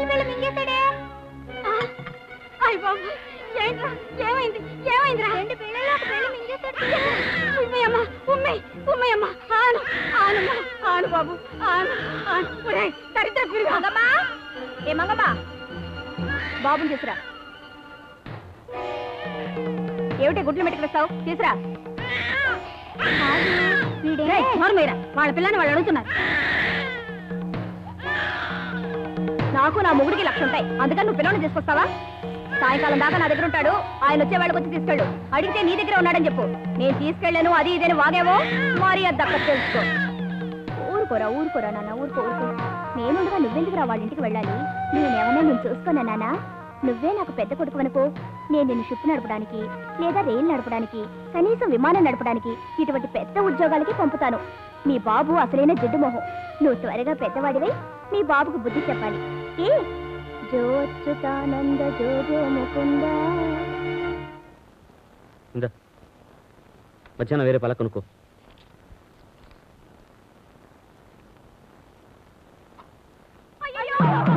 పిల్ల మింగేశాడే. అయ్య బాబు, ఏంట్రా ఏమైంది? ఏమైందిరా? 2 పిల్లలు ఒక పిల్ల మింగేశాడు. ఉమ్మయ్యమ్మ, ఉమ్మయ్యమ్మ, ఆను ఆనమ్మా, ఆను బాబు, ఆను ఆను. ఒరేయ్ దరిద్ర పిల్ల. మంగమ్మ, ఏ మంగమ్మ, బాబుని తీసురా. ఏమిటి గుడ్లు మెట్టుకొస్తావు? తీసురా. వాళ్ళ పిల్లని వాళ్ళు అడుగుతున్నారు. నాకు నా మొగుడికి లక్ష ఉంటాయి, అందుకని నువ్వు పిల్లని తీసుకొస్తావా? సాయంకాలం దాకా నా దగ్గర ఉంటాడు, ఆయన వచ్చే వాళ్ళకి వచ్చి తీసుకెళ్ళు. అడిగితే నీ దగ్గర ఉన్నాడని చెప్పు. నేను తీసుకెళ్ళాను అది ఇదేని వాగేవో మరి అది దక్క తెలుసుకో. ఊరుకోరా నాన్న, ఊరుకో. నేనుండగా నువ్వెందుకు వాళ్ళ ఇంటికి వెళ్ళాలి? నేనేమన్నా నేను చూసుకోనా నాన్న? నువ్వే నాకు పెద్ద కొడుకు అనుకో, నేను నిన్ను షిప్ నడపడానికి లేదా రైలు నడపడానికి కనీసం విమానం నడపడానికి ఇటువంటి పెద్ద ఉద్యోగాలకి పంపుతాను. మీ బాబు అసలైన జిడ్డు మొహం. నువ్వు త్వరగా పెద్దవాడివై మీ బాబుకు బుద్ధి చెప్పాలి. ఏ జో అచ్యుతానంద జో జో ముకుంద. మధ్యాహ్నం వేరే పలక కొనుక్కో.